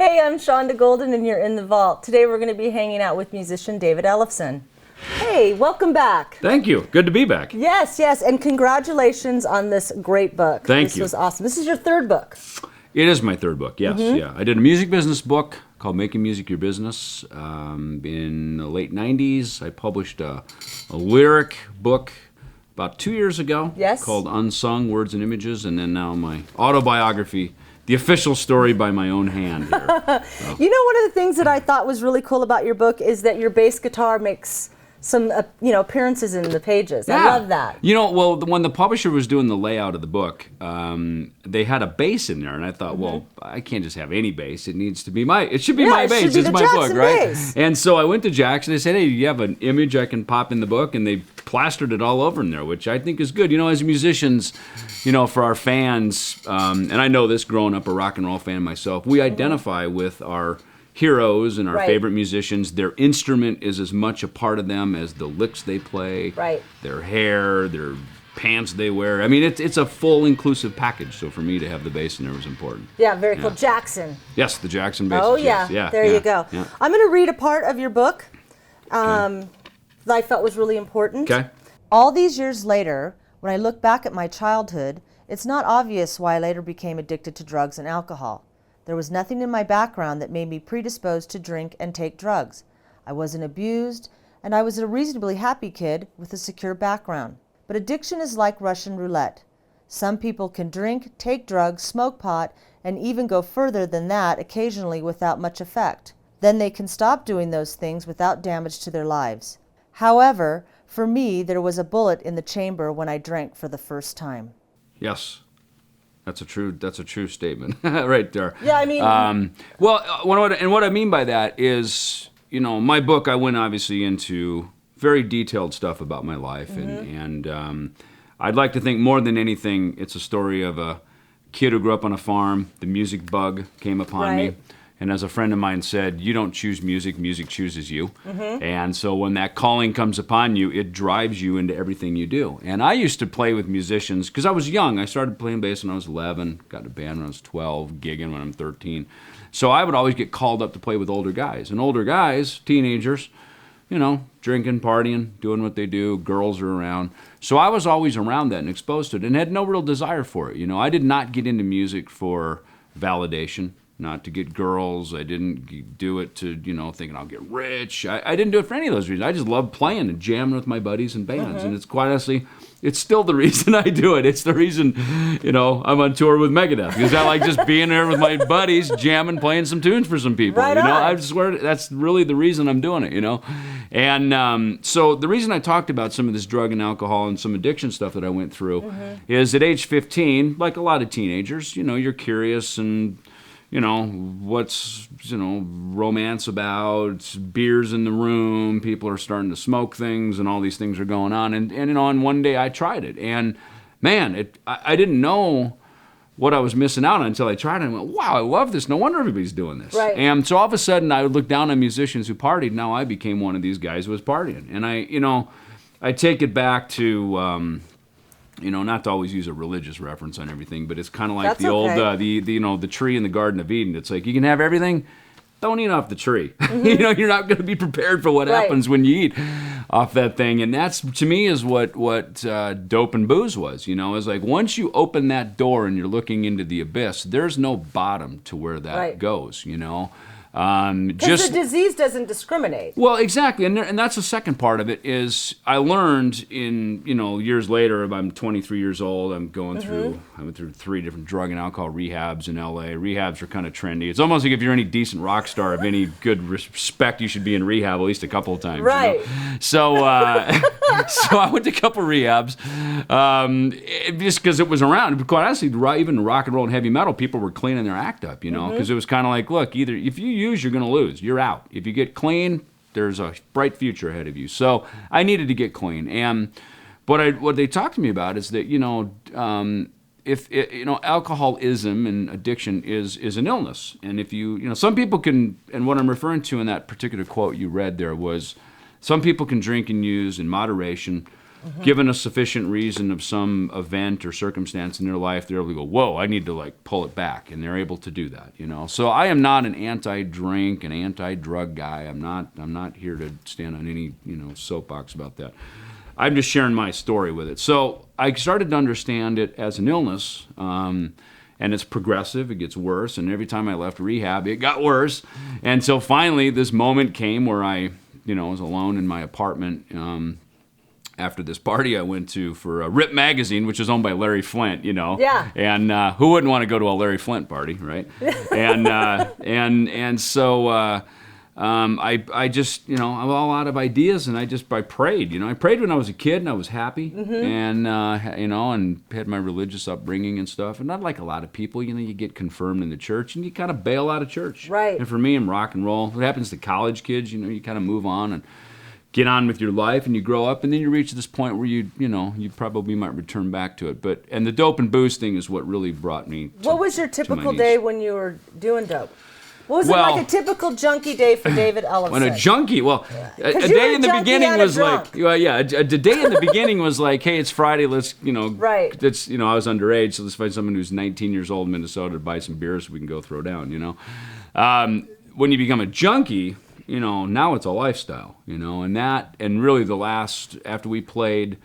Hey, I'm Shanda Golden, and you're in the vault. Today we're going to be hanging out with musician David Ellefson. Hey, welcome back. Thank you. Good to be back. Yes, and congratulations on this great book. Thank you. This was awesome. This is your third book. It is my third book, yes. Yeah. I did a music business book called Making Music Your Business. In the late 90s, I published a lyric book about 2 years ago called Unsung Words and Images, and then now my autobiography, the official story by my own hand here. So. You know, one of the things that I thought was really cool about your book is that your bass guitar makes some appearances in the pages. Yeah. I love that. You know, well, when the publisher was doing the layout of the book, they had a bass in there, and I thought, well, I can't just have any bass. It needs to be it should be my bass. It's my book, right? Bass. And so I went to Jackson. They said, hey, you have an image I can pop in the book, and they plastered it all over in there, which I think is good. You know, as musicians, for our fans, and I know this growing up a rock and roll fan myself, we identify with our heroes and our favorite musicians. Their instrument is as much a part of them as the licks they play, their hair, their pants they wear. I mean, it's a full inclusive package. So for me to have the bass in there was important. Yeah, very cool. Jackson. Yes, the Jackson bass. Oh yeah, there you go. Yeah. I'm going to read a part of your book that I felt was really important. Okay. All these years later, when I look back at my childhood, it's not obvious why I later became addicted to drugs and alcohol. There was nothing in my background that made me predisposed to drink and take drugs. I wasn't abused, and I was a reasonably happy kid with a secure background. But addiction is like Russian roulette. Some people can drink, take drugs, smoke pot, and even go further than that occasionally without much effect. Then they can stop doing those things without damage to their lives. However, for me, there was a bullet in the chamber when I drank for the first time. Yes. That's a true statement right there. Yeah, I mean... what I mean by that is, my book, I went obviously into very detailed stuff about my life. And I'd like to think more than anything, it's a story of a kid who grew up on a farm. The music bug came upon me. And as a friend of mine said, you don't choose music, music chooses you. And so when that calling comes upon you, it drives you into everything you do. And I used to play with musicians, because I was young. I started playing bass when I was 11, got in a band when I was 12, gigging when I'm 13. So I would always get called up to play with older guys. And older guys, teenagers, drinking, partying, doing what they do, girls are around. So I was always around that and exposed to it and had no real desire for it. I did not get into music for validation. Not to get girls. I didn't do it to, thinking I'll get rich. I didn't do it for any of those reasons. I just love playing and jamming with my buddies and bands. And it's quite honestly, it's still the reason I do it. It's the reason, I'm on tour with Megadeth. Because I like just being there with my buddies, jamming, playing some tunes for some people. Right on. I swear that's really the reason I'm doing it, And so the reason I talked about some of this drug and alcohol and some addiction stuff that I went through is at age 15, like a lot of teenagers, you're curious and... what's, romance about, beers in the room, people are starting to smoke things, and all these things are going on. And one day I tried it. And, man, I didn't know what I was missing out on until I tried it. And I went, wow, I love this. No wonder everybody's doing this. Right. And so all of a sudden I would look down on musicians who partied. Now I became one of these guys who was partying. And I take it back to... not to always use a religious reference on everything, but it's kind of like That's the old, okay. the tree in the Garden of Eden. It's like, you can have everything, don't eat off the tree. You're not going to be prepared for what happens when you eat off that thing. And that's, to me, is what dope and booze was, is like, once you open that door and you're looking into the abyss, there's no bottom to where that goes, Because the disease doesn't discriminate. Well, exactly, and that's the second part of it is I learned in, years later, I'm 23 years old, I went through 3 different drug and alcohol rehabs in LA. Rehabs are kind of trendy. It's almost like if you're any decent rock star of any good respect, you should be in rehab at least a couple of times. Right. So, so I went to a couple of rehabs just because it was around. Quite honestly, even rock and roll and heavy metal, people were cleaning their act up, because it was kind of like, look, either if you use, you're going to lose. You're out. If you get clean, there's a bright future ahead of you. So I needed to get clean. And what they talked to me about is that, alcoholism and addiction is an illness. And if some people can, and what I'm referring to in that particular quote you read there was, some people can drink and use in moderation, given a sufficient reason of some event or circumstance in their life, they're able to go, whoa, I need to like pull it back, and they're able to do that, you know. So I am not an anti-drink and anti-drug guy. I'm not here to stand on any, you know, soapbox about that. I'm just sharing my story with it. So I started to understand it as an illness, and it's progressive. It gets worse, and every time I left rehab, it got worse. And so finally, this moment came where I, you know, was alone in my apartment. After this party I went to for Rip Magazine, which is owned by Larry Flint, you know. Yeah. And who wouldn't want to go to a Larry Flint party, right? and so I just, you know, I'm all out of ideas, and I prayed. You know, I prayed when I was a kid, and I was happy, and you know, and had my religious upbringing and stuff. And not like a lot of people, you know, you get confirmed in the church, and you kind of bail out of church. Right. And for me, I'm rock and roll. What happens to college kids? You know, you kind of move on and get on with your life, and you grow up, and then you reach this point where you know, you probably might return back to it. And the dope and booze thing is what really brought me to, what was your typical day when you were doing dope? What was it like a typical junkie day for David Ellefson? When a junkie, a day in the beginning was like, a day in the beginning was like, hey, it's Friday, let's, you know, right. It's, you know, I was underage, so let's find someone who's 19 years old in Minnesota to buy some beers so we can go throw down, you know. When you become a junkie, you know, now it's a lifestyle, you know, and really after we played,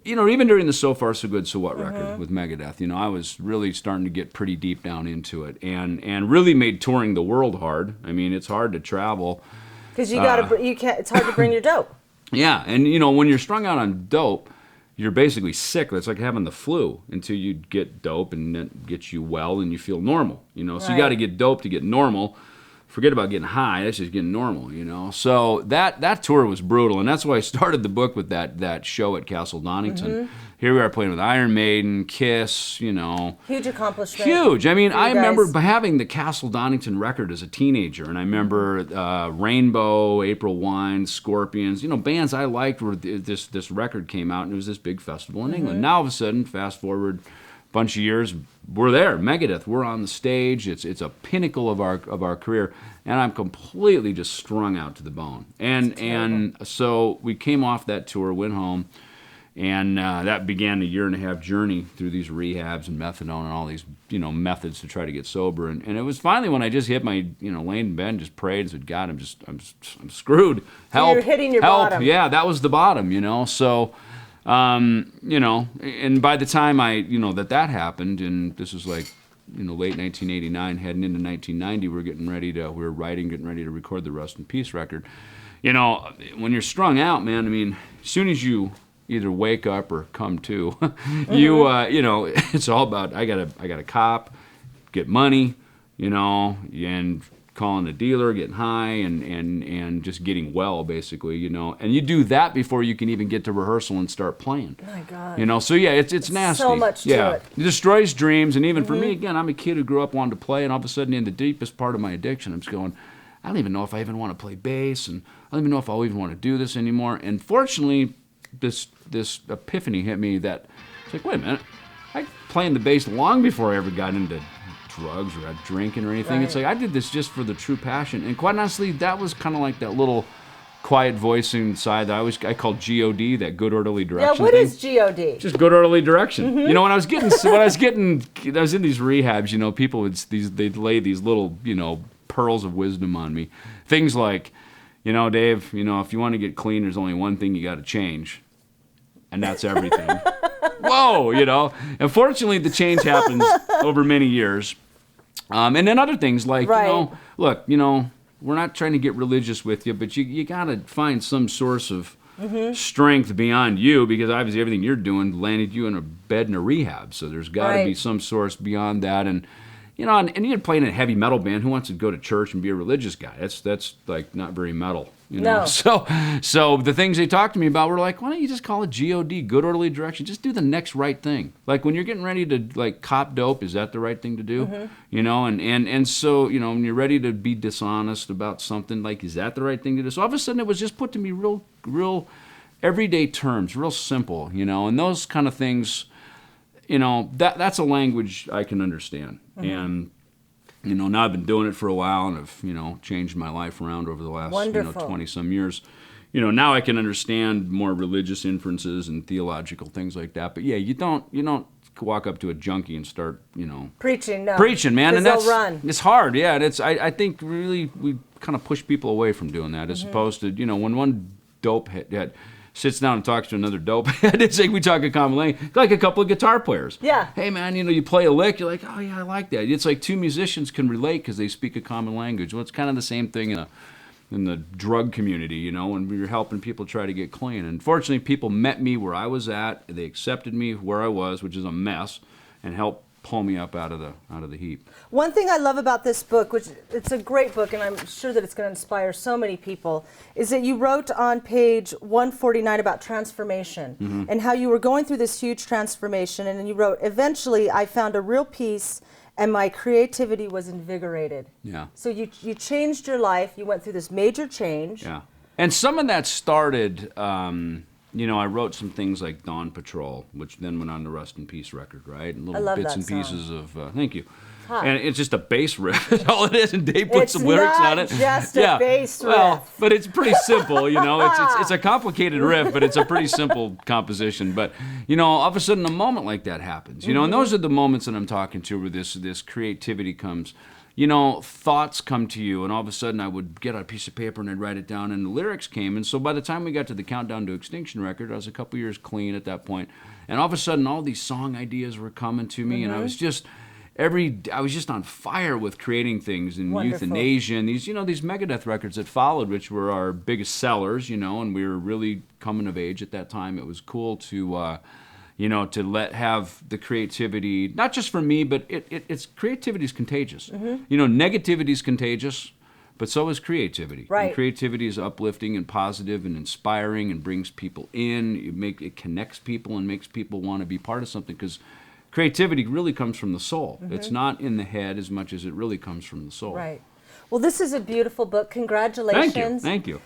you know, even during the So Far So Good So What record with Megadeth, you know, I was really starting to get pretty deep down into it, and really made touring the world hard. I mean, it's hard to travel. Because it's hard to bring your dope. Yeah, and you know, when you're strung out on dope, you're basically sick. It's like having the flu until you get dope, and that gets you well and you feel normal, you know. So you got to get dope to get normal. Forget about getting high, that's just getting normal, you know. So that tour was brutal, and that's why I started the book with that show at Castle Donington. Here we are playing with Iron Maiden, Kiss, you know. Huge accomplishment. Huge. I mean, I remember having the Castle Donington record as a teenager, and I remember Rainbow, April Wine, Scorpions, you know, bands I liked were this record came out, and it was this big festival in England. Now all of a sudden, fast forward bunch of years, we're there. Megadeth, we're on the stage. It's a pinnacle of our career, and I'm completely just strung out to the bone. And so we came off that tour, went home, and that began a 1.5-year journey through these rehabs and methadone and all these, you know, methods to try to get sober. And it was finally when I just hit my, you know, laying in bed and just prayed and said, God, I'm screwed. Help! So you're hitting your help! Bottom. Yeah, that was the bottom, you know. So. You know, and by the time that happened, and this was like, you know, late 1989, heading into 1990, we were writing, getting ready to record the Rust in Peace record. You know, when you're strung out, man, I mean, as soon as you either wake up or come to, you know, it's all about, I gotta cop, get money, you know, and calling a dealer, getting high, and just getting well, basically, you know. And you do that before you can even get to rehearsal and start playing. My God. You know, so yeah, it's nasty. So much to it. It destroys dreams, and even for me, again, I'm a kid who grew up wanting to play, and all of a sudden, in the deepest part of my addiction, I'm just going, I don't even know if I even want to play bass, and I don't even know if I'll even want to do this anymore. And fortunately, this epiphany hit me that it's like, wait a minute, I playing the bass long before I ever got into drugs or drinking or anything. Right. It's like I did this just for the true passion, and quite honestly, that was kind of like that little quiet voice inside that I called God, that good orderly direction. Yeah, what thing. is God? Just good orderly direction. You know, when I was in these rehabs, you know, people they'd lay these little, you know, pearls of wisdom on me. Things like, you know, Dave, you know, if you want to get clean, there's only one thing you got to change, and that's everything. Whoa, you know. Unfortunately, the change happens over many years. And then other things like, you know, look, you know, we're not trying to get religious with you, but you got to find some source of strength beyond you, because obviously everything you're doing landed you in a bed in a rehab. So there's got to be some source beyond that. And, you know, and you're playing in a heavy metal band. Who wants to go to church and be a religious guy? That's like not very metal. You know? No. So the things they talked to me about were like, why don't you just call it God, good orderly direction? Just do the next right thing. Like when you're getting ready to like cop dope, is that the right thing to do? You know, and so, you know, when you're ready to be dishonest about something, like, is that the right thing to do? So all of a sudden it was just put to me real everyday terms, real simple, you know, and those kind of things, you know, that's a language I can understand. And you know, now I've been doing it for a while, and have, you know, changed my life around over the last, you know, 20-some years. now I can understand more religious inferences and theological things like that. But yeah, you don't walk up to a junkie and start, preaching, man, and they'll run. It's hard. Yeah, and I think really we kind of push people away from doing that, as opposed to, when one dope head sits down and talks to another dope head, it's like we talk a common language, like a couple of guitar players. Yeah. Hey man, you play a lick, you're like, oh yeah, I like that. It's like two musicians can relate because they speak a common language. Well, it's kind of the same thing in the drug community, when we were helping people try to get clean. And fortunately, people met me where I was at. They accepted me where I was, which is a mess, and helped pull me up out of the heap. One thing I love about this book, which it's a great book, and I'm sure that it's going to inspire so many people, is that you wrote on page 149 about transformation and how you were going through this huge transformation, and then you wrote, eventually I found a real peace and my creativity was invigorated. Yeah. So you changed your life. You went through this major change. Yeah. And some of that started, I wrote some things like Dawn Patrol, which then went on the Rust in Peace record, right? And little bits and pieces of, thank you. And it's just a bass riff, that's all it is, and Dave put some lyrics on it. It's not just a bass riff. Well, but it's pretty simple, It's a complicated riff, but it's a pretty simple composition. But, all of a sudden a moment like that happens, and those are the moments that I'm talking to where this creativity comes. Thoughts come to you, and all of a sudden I would get a piece of paper and I'd write it down, and the lyrics came. And so by the time we got to the Countdown to Extinction record, I was a couple years clean at that point, and all of a sudden all these song ideas were coming to me, and I was just on fire with creating things in euthanasia and these Megadeth records that followed, which were our biggest sellers, and we were really coming of age at that time. It was cool to to have the creativity, not just for me, but it's creativity is contagious. Negativity is contagious, but so is creativity. Right. And creativity is uplifting and positive and inspiring and brings people in. It connects people and makes people want to be part of something, because creativity really comes from the soul. It's not in the head as much as it really comes from the soul. Right. Well, this is a beautiful book. Congratulations. Thank you.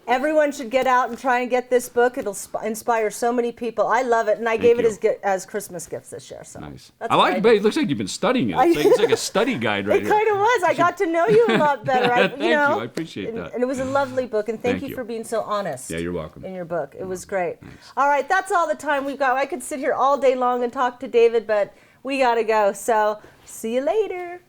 Everyone should get out and try and get this book. It'll inspire so many people. I love it, and I gave it as Christmas gifts this year. So nice. I like it. It looks like you've been studying it. It's like a study guide right here. It kind of was. I got to know you a lot better. Thank you. I appreciate that. And it was a lovely book, and thank you for being so honest. Yeah, you're welcome. In your book. It was great. Thanks. All right, that's all the time we've got. I could sit here all day long and talk to David, but we got to go. So see you later.